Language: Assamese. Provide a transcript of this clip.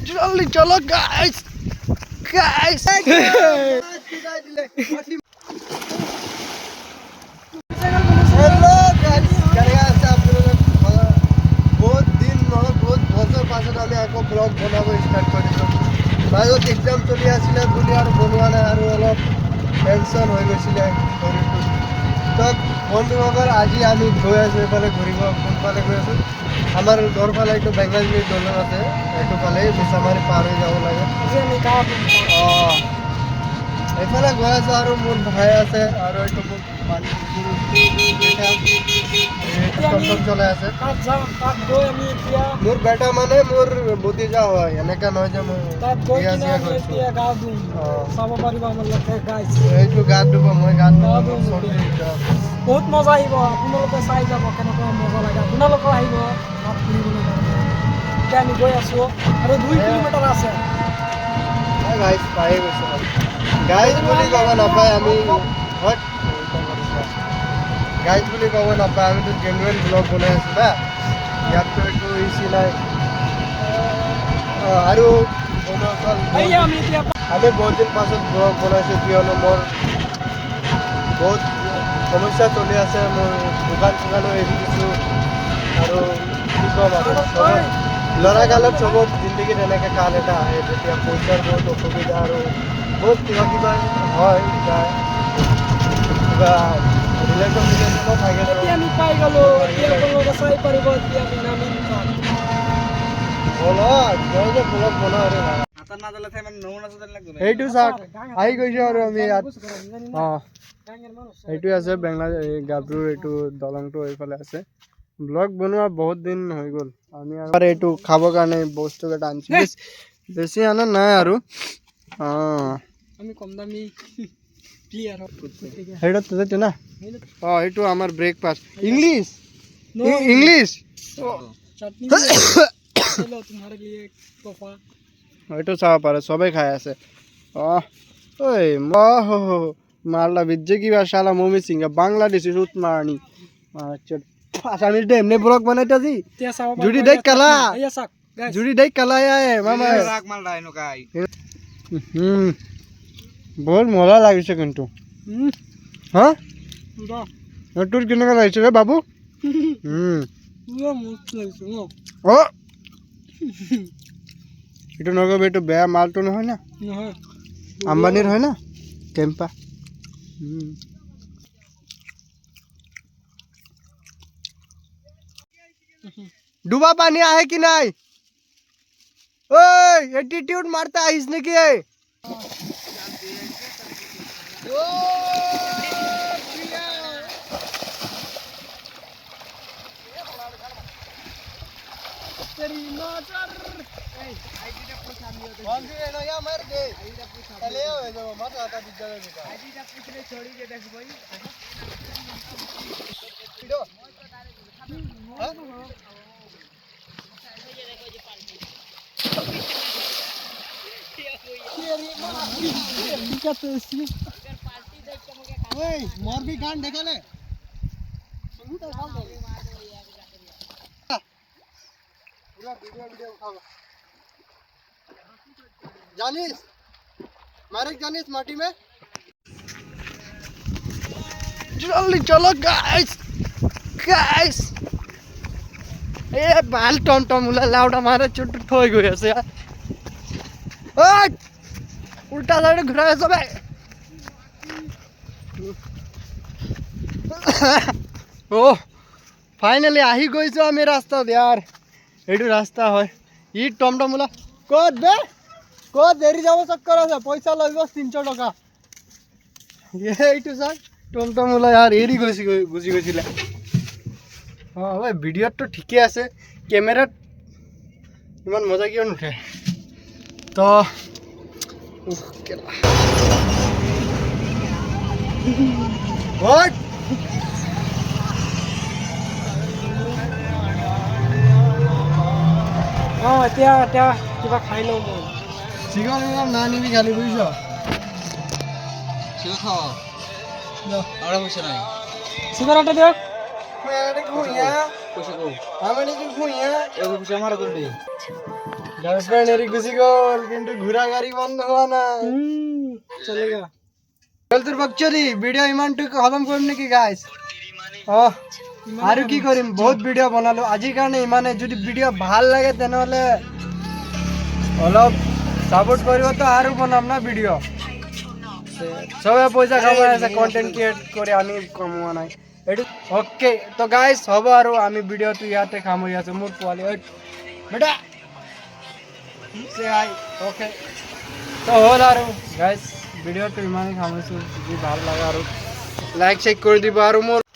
জলদি চলো গাইস গাইস हेलो गाइस কেমন আছেন আপনারা বহুত দিন নয় বহুত বছর পাছত আমি আকৌ ব্লগ বনাব স্টার্ট কৰিছো মাজত এক্সাম চলি আছিল বুলি আৰু বনোৱা নাই আৰু অলপ টেনশন হৈ গৈছিল শৰীৰটো তো বন্ধুসকল আজি আমি গৈ আছো এফালে ঘূৰিব কোনফালে গৈ আছো আমাৰ ঘৰ ফালে এইটো বেংগালুৰু দলং আছে এইটো ফালে মিছামাৰী পাৰ হৈ যাব লাগে এইফালে গৈ আছো আৰু মোৰ ভাই আছে আৰু এইটো মোৰ চলে আছে মোৰ বেটা মানে মোৰ ভতিজা হয় এনেকা নহয় যে মই এইটো গাত ধুব মই গাত বহুত মজা আহিব আপোনালোকে চাই যাব কেনেকুৱা মজা লাগে আপোনালোকেও আহিব তাত ফুৰিবলৈ এতিয়া আমি গৈ আছো আৰু 2 কিলোমিটাৰ আছে গাইজ পাই গৈছো গাইজ বুলি ক'ব নাপায় আমি গাইজ বুলি ক'ব নাপায় আমিতো জেনুৱেন ব্লগ বনাই আছো না ইয়াততো একো ইচি নাই আৰু আমি বহুত দিন পাছত ব্লগ বনাইছো কিয়নো মোৰ বহুত সমস্যা চলি আছে মোৰ দোকান চোকানো এৰি দিছোঁ আৰু কি ক'ম আৰু ল'ৰাকালত চবত জিন্দগীত এনেকৈ কাল এটা আহে যেতিয়া পইচাৰ বহুত অসুবিধা আৰু বহুত কিবা কিবা হয় কিবা ৰিলেশ্যনশ্বিপো থাকে আমি পাই গ'লো এতিয়া আপোনালোকে চাই পাৰিব এতিয়া আমি নামিম এইটো চাওক আহি গৈছো আৰু আমি ইয়াত এইটোৱে আছে গাভৰুৰ এইটো দলংটো এইফালে আছে ব্লগ বনোৱা বহুত দিন হৈ গ'ল আমি আৰু এইটো খাবৰ কাৰণে বস্তু কেইটা আনিছো বেছি আনা নাই আৰু আমি কম দামী ক্লিয়াৰ সেইটো না এইটো আমাৰ ব্ৰেকফাষ্ট ইংলিছ ইংলিছ এইটো চাব পাৰে চবেই খাই আছে ওই মালটা বিজ্জে কিবা শালা মমি সিংহ বাংলাদেশি সুত মারানি আসামিস দে এমনি ব্লগ বানাইতা জি জুড়ি দেখ কালা জুড়ি দেখ কালা আয় মামা রাগ মাল ডাইনো কাই বহুত মজা লাগিছে কিন্তু হ্যাঁ তোর কেনেকা লাগিছে রে বাবু ও এইটো নকব এইটো বেয়া মালটো নহয় না আম্বানিৰ হয় না টেম্পা ডুবা পানী আহে কি নাই ঐ এটিটিউড মারতে আহিস নাকি मोरबी कांड देखा ले पूरा वीडियो उठाओ जानिस मारे जानिस माटी में जल्दी चलो गाइस गाइस ए बाल टम टम उला लाउडा मारे चुट ठोई गयो से ओय उल्टा साइड घुराए सबे ও ফাইনালি আহি গৈছো আমি রাস্তাত ইয়ার এইটো রাস্তা হয় ই টমটম ওলা কত বে কত দেরি যাব চক্কর আছে পয়সা লইব 300 টাকা এইটো স্যার টমটম ওলা ইয়ার এরি গুছি গৈছিলে ভাই ভিডিওত তো ঠিকই আছে ক্যামেরাত ইমান মজা কিয় নুঠে তো What? এতিয়া কিবা খাই লওঁ মই চিকেন নানিবি খালি বুজিছ চিকেন খাওঁ আৰু পইচা নাই চিকেন এটা দিয়ক পয়সা কো আমি নাকি খুঁইয়া এগো পয়সা আমার করলি গার্লফ্রেন্ড এরই খুশি কর কিন্তু ঘোরা গাড়ি বন্ধ হওয়া না চলেগা তোর বকচরি ভিডিও ইমানটুকু খতম করুন নাকি গাইস আর কি করিম বহুত ভিডিও বনালো আজির কারণে ইমানে যদি ভিডিও ভাল লাগে তেনেহলে অলপ সাপোর্ট করিব তো আরো বনাম না ভিডিও সবে পয়সা কামাই আছে কন্টেন্ট ক্রিয়েট করে আমি কমোয়া নাই এটু ওকে তো গাইস হব আৰু আমি ভিডিও তো ইয়াতে কামৰি আছে মোৰ পোৱালি বেটা সে হাই ওকে তো হ'ল আৰু গাইস ভিডিওটো ইমানেই সামৰিছোঁ যদি ভাল লাগে আৰু লাইক চেক কৰি দিব আৰু মোৰ